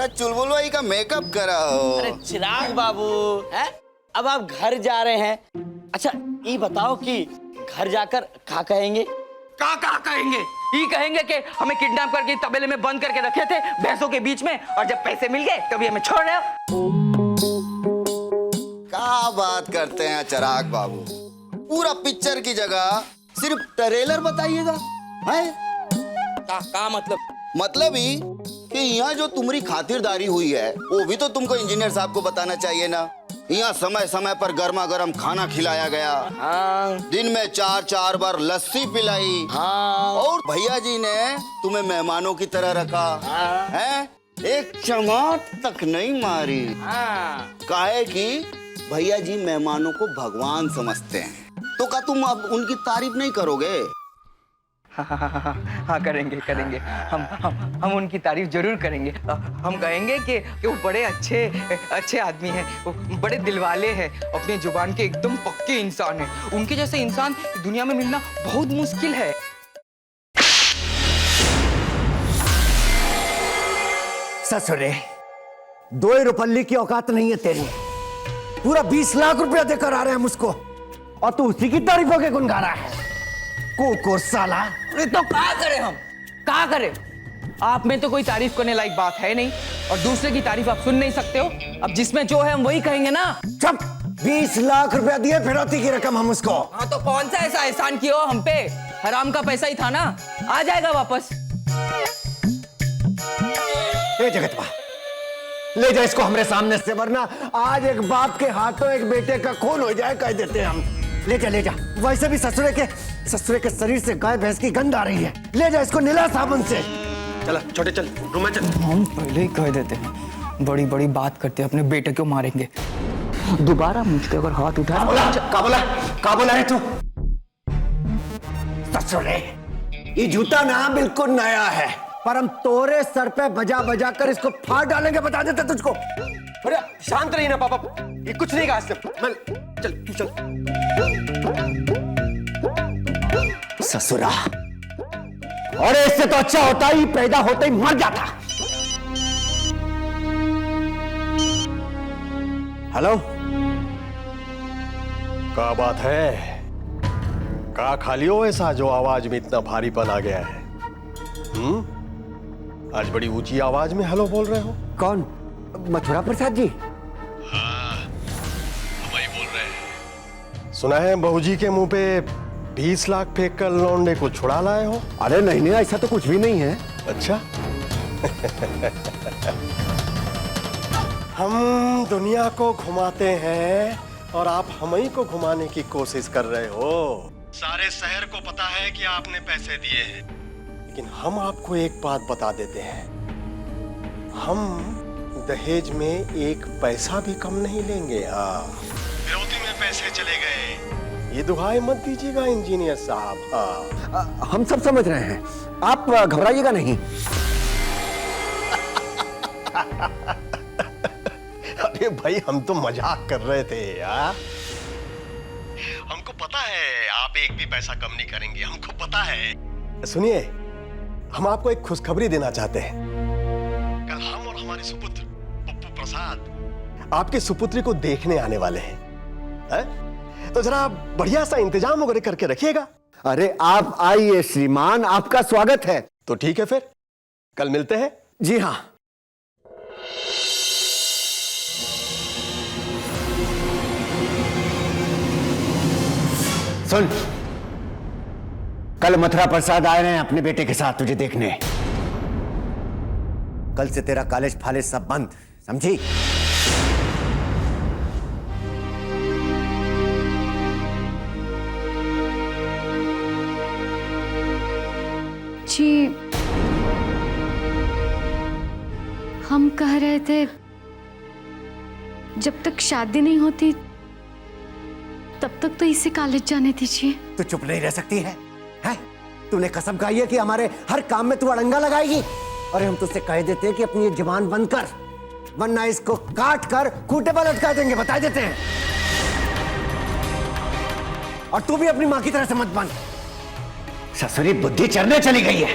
चुलबुल भाई का मेकअप कराओ। अरे चिराग बाबू है, अब आप घर जा रहे हैं। अच्छा ये बताओ कि घर जाकर क्या कहेंगे? का कहेंगे? ये कहेंगे कि हमें किडनैप करके तबेले में बंद करके रखे थे भैंसों के बीच में, और जब पैसे मिल गए तभी हमें छोड़ रहे हो। क्या बात करते हैं चिराग बाबू, पूरा पिक्चर की जगह सिर्फ ट्रेलर बताइएगा है? का मतलब? मतलब ही कि यहाँ जो तुम्हारी खातिरदारी हुई है वो भी तो तुमको इंजीनियर साहब को बताना चाहिए ना। यहाँ समय समय पर गर्मा गर्म खाना खिलाया गया, हाँ दिन में 4-4 बार लस्सी पिलाई, हाँ और भैया जी ने तुम्हें मेहमानों की तरह रखा है, एक चमाट तक नहीं मारी। हाँ। काहे कि भैया जी मेहमानों को भगवान समझते हैं, तो क्या तुम अब उनकी तारीफ नहीं करोगे? हाँ करेंगे। हम उनकी तारीफ जरूर करेंगे। हम कहेंगे कि वो बड़े अच्छे आदमी हैं, वो बड़े दिलवाले हैं, अपने जुबान के एकदम पक्के इंसान हैं। उनके जैसे इंसान दुनिया में मिलना बहुत मुश्किल है। ससुरे, 2 रुपल्ली की औकात नहीं है तेरी। पूरा 20 लाख रुपया देकर आ रहे हैं मुझको, और तू उसी की तारीफों के गुन गा रहा है। को साला। तो क्या करें? आप में तो कोई तारीफ करने लायक बात है नहीं, और दूसरे की तारीफ आप सुन नहीं सकते हो। अब जिसमें जो है हम वही कहेंगे ना। चुप। 20 लाख रुपया दिए फिरौती की रकम हम उसको। हाँ तो कौन सा ऐसा एहसान किया हो हम पे? हराम का पैसा ही था ना, आ जाएगा वापस। जगतवा, ले जा इसको हमरे सामने से, वरना आज एक बाप के हाथों एक बेटे का खून हो जाए कह देते हैं हम। ले जा। वैसे भी ससुरे के शरीर से गाय भैंस की गंध आ रही है। ले जा इसको, निला साबुन से। चला छोटे, चल रूम में चल। हम पहले ही कह देते हैं, बड़ी बड़ात करते हैं, अपने बेटे को मारेंगे। दोबारा मुझ पे अगर हाथ उठाया। का बोला है तू? ससुरे, ये जूता ना बिल्कुल नया है, पर हम तोरे सर पे बजा कर इसको फाड़ डालेंगे, बता देते तुझको। अरे शांत रही ना पापा, ये कुछ नहीं कहा इसने। चल तू चल। ससुरा, और इससे तो अच्छा होता ही पैदा होते ही मर जाता। हेलो, क्या बात है? का खाली हो ऐसा जो आवाज में इतना भारीपन आ गया है? आज बड़ी ऊंची आवाज में हेलो बोल रहे हो। कौन? मथुरा प्रसाद जी? हाँ, हम ही बोल रहे हैं। सुना है बहू जी के मुंह पे 20 लाख फेंक कर लौंडे को छुड़ा लाए हो। अरे नहीं, ऐसा तो कुछ भी नहीं है। अच्छा। हम दुनिया को घुमाते हैं और आप हम ही को घुमाने की कोशिश कर रहे हो। सारे शहर को पता है कि आपने पैसे दिए हैं, लेकिन हम आपको एक बात बता देते हैं, हम दहेज में 1 पैसा भी कम नहीं लेंगे। हाँ, फिरौती में पैसे चले गए, ये दुहाई मत दीजिएगा इंजीनियर साहब। हाँ, हम सब समझ रहे हैं, आप घबराइएगा नहीं। अरे भाई, हम तो मजाक कर रहे थे यार। हमको पता है आप एक भी पैसा कम नहीं करेंगे, हमको पता है। सुनिए, हम आपको एक खुशखबरी देना चाहते हैं। कल हम और हमारे सुपुत्र पप्पू प्रसाद आपके सुपुत्री को देखने आने वाले हैं, है? तो जरा बढ़िया सा इंतजाम वगैरह करके रखिएगा। अरे आप आइए श्रीमान, आपका स्वागत है। तो ठीक है, फिर कल मिलते हैं। जी हाँ। सुन, कल मथुरा प्रसाद आए हैं अपने बेटे के साथ तुझे देखने। कल से तेरा कॉलेज फालेज सब बंद, समझी? जी, हम कह रहे थे जब तक शादी नहीं होती तब तक तो इसे कॉलेज जाने दीजिए। तू चुप नहीं रह सकती है? तूने कसम खाई है कि हमारे हर काम में तू अड़ंगा लगाएगी। और हम तुझसे कह देते हैं कि अपनी ये जुबान बंद कर, वरना इसको काट कर खूंटे पर लटका देंगे, बता देते हैं। और तू भी अपनी मां की तरह से मत बन। ससुरी बुद्धि चरने चली गई है।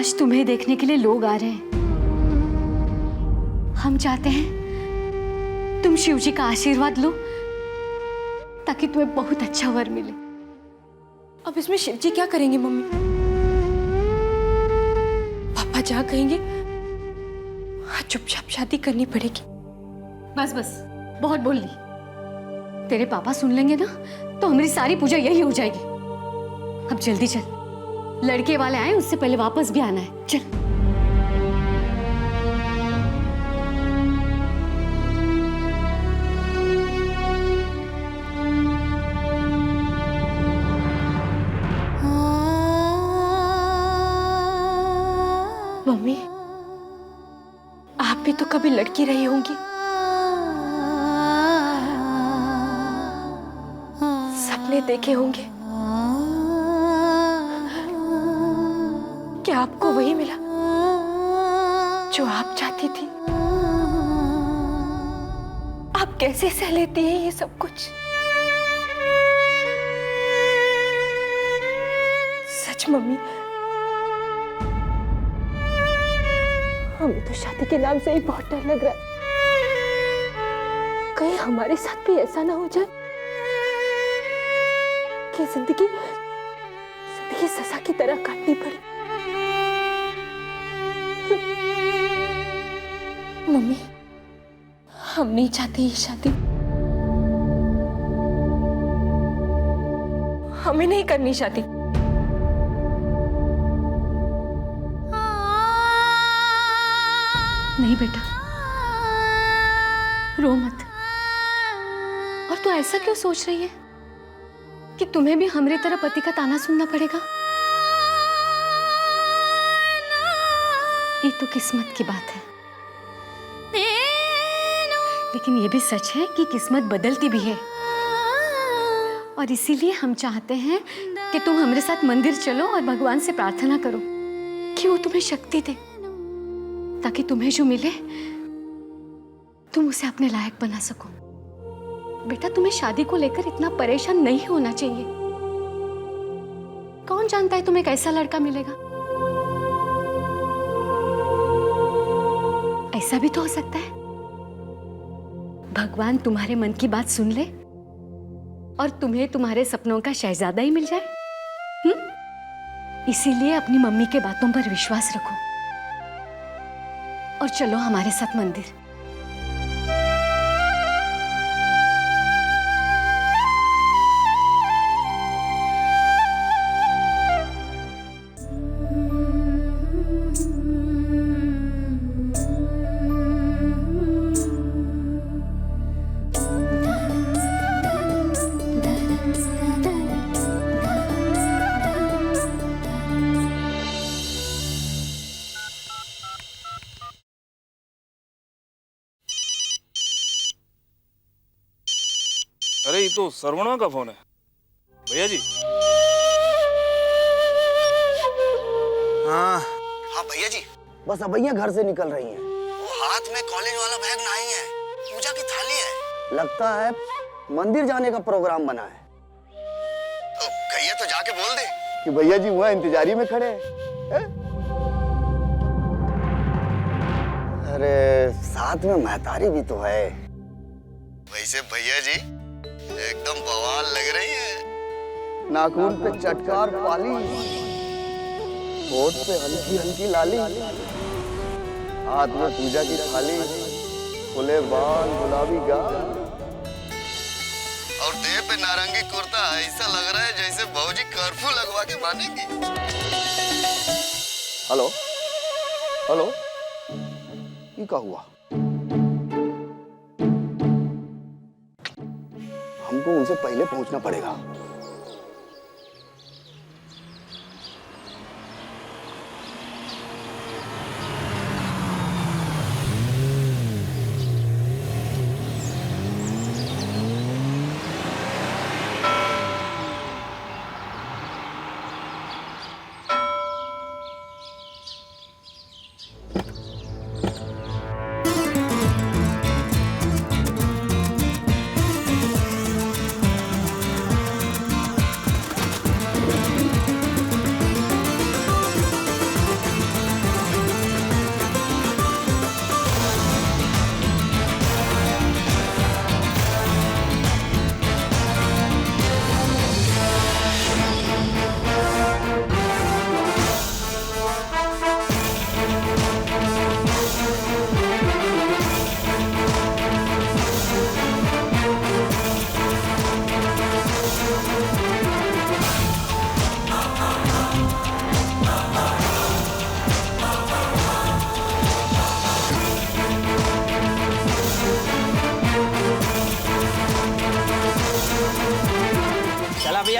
आज तुम्हें देखने के लिए लोग आ रहे हैं। हम चाहते हैं तुम शिव जी का आशीर्वाद लो ताकि तुम्हें बहुत अच्छा वर मिले। अब इसमें शिव जी क्या करेंगे मम्मी? पापा जहाँ कहेंगे चुपचाप शादी करनी पड़ेगी। बस बस, बहुत बोल ली। तेरे पापा सुन लेंगे ना तो हमारी सारी पूजा यही हो जाएगी। अब जल्दी चल, लड़के वाले आए उससे पहले वापस भी आना है। चल। मम्मी, आप भी तो कभी लड़की रही होंगी। सपने देखे होंगे कि आपको वही मिला जो आप चाहती थी। आप कैसे सह लेती हैं ये सब कुछ? सच मम्मी, हमें तो शादी के नाम से ही बहुत डर लग रहा है। कहीं हमारे साथ भी ऐसा ना हो जाए कि जिंदगी सजा की तरह काटनी पड़े। मम्मी, हम नहीं चाहते ये शादी। हमें नहीं करनी शादी। नहीं बेटा, रो मत। और तू ऐसा क्यों सोच रही है कि तुम्हें भी हमारी तरह पति का ताना सुनना पड़ेगा? ये तो किस्मत की बात है। लेकिन ये भी सच है कि किस्मत बदलती भी है। और इसीलिए हम चाहते हैं कि तुम हमारे साथ मंदिर चलो और भगवान से प्रार्थना करो कि वो तुम्हें शक्ति दे, ताकि तुम्हें जो मिले तुम उसे अपने लायक बना सको। बेटा, तुम्हें शादी को लेकर इतना परेशान नहीं होना चाहिए। कौन जानता है तुम्हें कैसा लड़का मिलेगा? ऐसा भी तो हो सकता है भगवान तुम्हारे मन की बात सुन ले और तुम्हें तुम्हारे सपनों का शहजादा ही मिल जाए। इसीलिए अपनी मम्मी के बातों पर विश्वास रखो और चलो हमारे साथ मंदिर। अरे ये तो सरवणा का फोन है। भैया जी। हाँ हाँ भैया जी, बस अभैया घर से निकल रही हैं। वो हाथ में कॉलेज वाला बैग नहीं है, पूजा की थाली है। लगता है मंदिर जाने का प्रोग्राम बना है। तो कहिए तो जाके बोल दे कि भैया जी वहाँ इंतजारी में खड़े हैं। अरे साथ में महतारी भी तो है। वैसे भैया जी एकदम बवाल लग रही है। नाखून पे चटकार पाली, होठ पे हल्की हल्की लाली, हाथ में पूजा की थाली, खुले बाल, गुलाबी गाल और देह पे नारंगी कुर्ता। ऐसा लग रहा है जैसे भौजी कर्फ्यू लगवा के मानेगी। हेलो हेलो, ये क्या हुआ? हमको उनसे पहले पहुंचना पड़ेगा।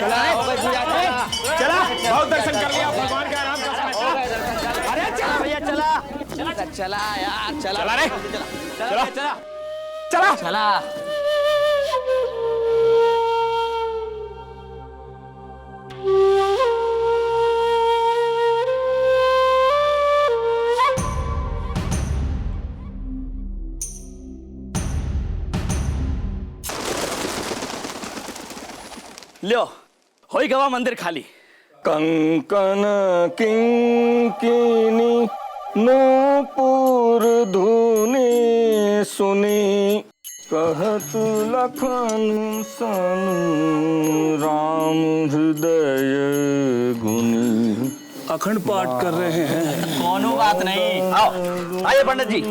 चला बहुत दर्शन कर लिया भगवान के आराम का समय। अरे चला भैया चला चला यार चला चला रे चला चला चला चला लो होई गवा मंदिर खाली। कंकन किंकिनी नूपुर धुनी सुनी कहत लखन सन राम हृदय गुनी। अखंड पाठ कर रहे हैं। कोनो बात नहीं, आओ आइए पंडित जी।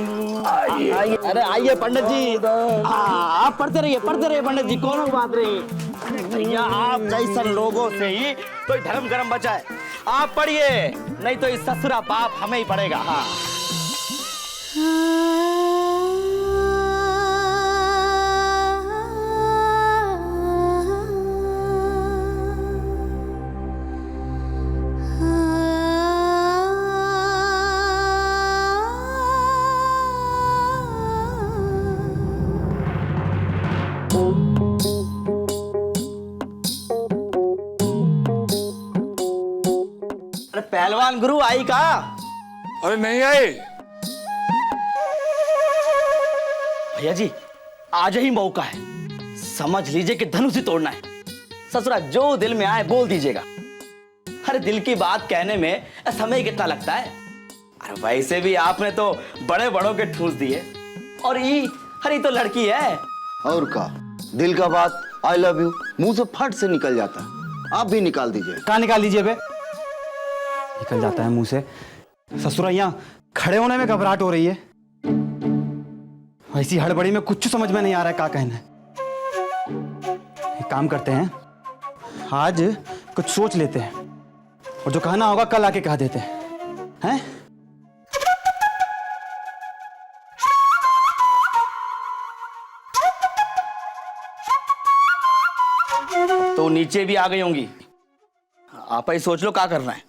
आइए, अरे आइए पंडित जी। आप पढ़ते रहिए पंडित जी, कोनो बात नहीं। भैया आप जैसे लोगों से ही तो धर्म गरम बचा है। आप पढ़िए, नहीं तो इस ससुरा पाप हमें ही पड़ेगा। हाँ पहलवान गुरु आई का? अरे नहीं आए भैया जी, आज ही मौका है, समझ लीजिए कि धनुष ही तोड़ना है। ससुरा जो दिल में आए बोल दीजिएगा। अरे दिल की बात कहने में समय कितना लगता है। अरे वैसे भी आपने तो बड़े बड़ों के ठूस दिए, और ये तो लड़की है। और का दिल का बात आई लव यू मुंह से फट से निकल जाता है। आप भी निकाल दीजिए। कहाँ निकाल दीजिए बे? निकल जाता है मुंह से। ससुरा यहाँ खड़े होने में घबराहट हो रही है। ऐसी हड़बड़ी में कुछ समझ में नहीं आ रहा है क्या कहना है। एक काम करते हैं, आज कुछ सोच लेते हैं और जो कहना होगा कल आके कह देते हैं। तो नीचे भी आ गई होंगी, आप ही सोच लो क्या करना है।